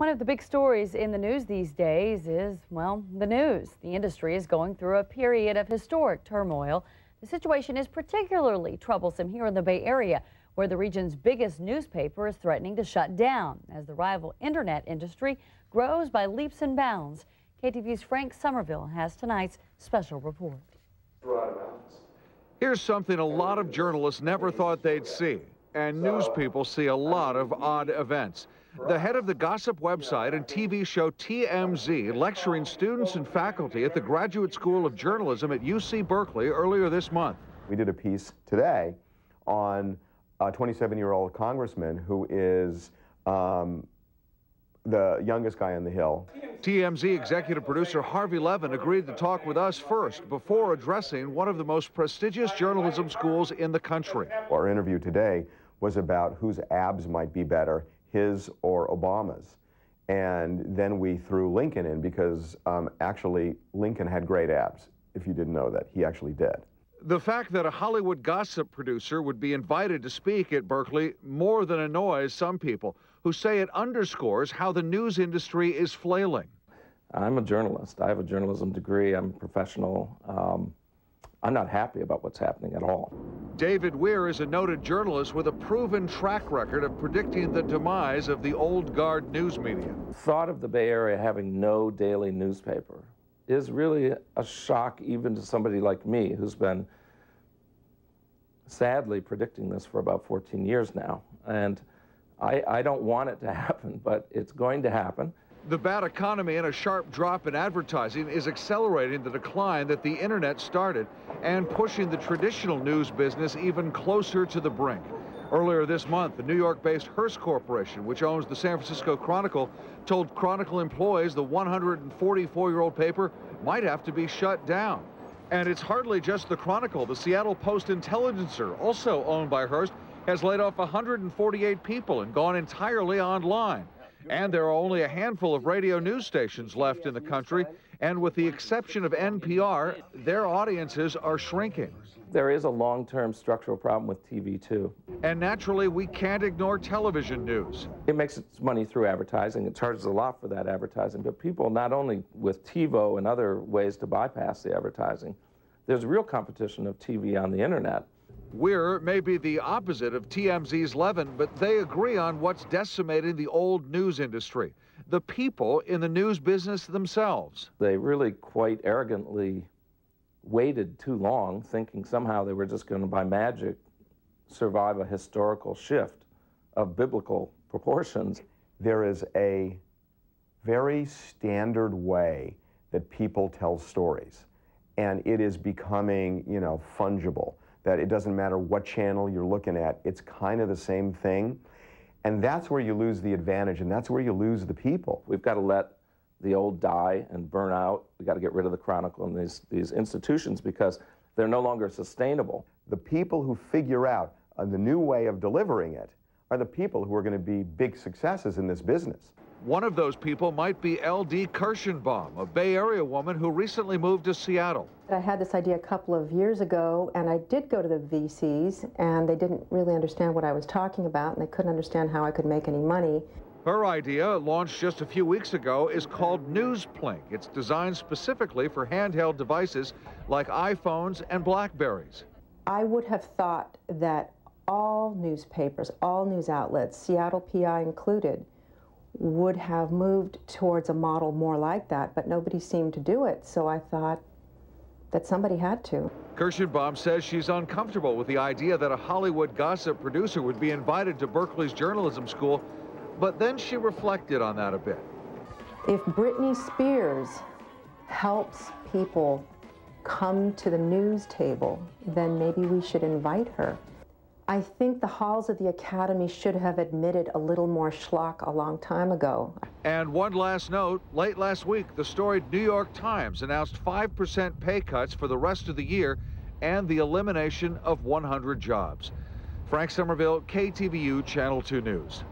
One of the big stories in the news these days is, well, the news. The industry is going through a period of historic turmoil. The situation is particularly troublesome here in the Bay Area, where the region's biggest newspaper is threatening to shut down as the rival internet industry grows by leaps and bounds. KTVU's Frank Somerville has tonight's special report. Here's something a lot of journalists never thought they'd see, and news people see a lot of odd events. The head of the gossip website and TV show TMZ lecturing students and faculty at the Graduate School of Journalism at UC Berkeley earlier this month. We did a piece today on a 27-year-old congressman who is the youngest guy on the Hill. TMZ executive producer Harvey Levin agreed to talk with us first before addressing one of the most prestigious journalism schools in the country. Our interview today was about whose abs might be better, his or Obama's. And then we threw Lincoln in because actually Lincoln had great abs, if you didn't know that. He actually did. The fact that a Hollywood gossip producer would be invited to speak at Berkeley more than annoys some people, who say it underscores how the news industry is flailing. I'm a journalist. I have a journalism degree. I'm a professional. I'm not happy about what's happening at all. David Weir is a noted journalist with a proven track record of predicting the demise of the old guard news media. The thought of the Bay Area having no daily newspaper is really a shock even to somebody like me, who's been sadly predicting this for about 14 years now. And I don't want it to happen, but it's going to happen. The bad economy and a sharp drop in advertising is accelerating the decline that the internet started and pushing the traditional news business even closer to the brink. Earlier this month, the New York-based Hearst Corporation, which owns the San Francisco Chronicle, told Chronicle employees the 144-year-old paper might have to be shut down. And it's hardly just the Chronicle. The Seattle Post-Intelligencer, also owned by Hearst, has laid off 148 people and gone entirely online. And there are only a handful of radio news stations left in the country, and with the exception of NPR, their audiences are shrinking. There is a long-term structural problem with TV, too. And naturally, we can't ignore television news. It makes its money through advertising. It charges a lot for that advertising, but people, not only with TiVo and other ways to bypass the advertising, there's real competition of TV on the internet. Weir may be the opposite of TMZ's Levin, but they agree on what's decimating the old news industry, the people in the news business themselves. They really quite arrogantly waited too long, thinking somehow they were just going to, by magic, survive a historical shift of biblical proportions. There is a very standard way that people tell stories, and it is becoming, fungible. That it doesn't matter what channel you're looking at, it's kind of the same thing. And that's where you lose the advantage, and that's where you lose the people. We've got to let the old die and burn out. We've got to get rid of the Chronicle and these institutions because they're no longer sustainable. The people who figure out the new way of delivering it are the people who are going to be big successes in this business. One of those people might be L.D. Kirschenbaum, a Bay Area woman who recently moved to Seattle. I had this idea a couple of years ago, and I did go to the VCs, and they didn't really understand what I was talking about, and they couldn't understand how I could make any money. Her idea, launched just a few weeks ago, is called NewsPlink. It's designed specifically for handheld devices like iPhones and Blackberries. I would have thought that all newspapers, all news outlets, Seattle PI included, would have moved towards a model more like that, but nobody seemed to do it, so I thought that somebody had to. Kirschenbaum says she's uncomfortable with the idea that a Hollywood gossip producer would be invited to Berkeley's journalism school, but then she reflected on that a bit. If Britney Spears helps people come to the news table, then maybe we should invite her. I think the halls of the Academy should have admitted a little more schlock a long time ago. And one last note, late last week, the storied New York Times announced 5% pay cuts for the rest of the year and the elimination of 100 jobs. Frank Somerville, KTVU Channel 2 News.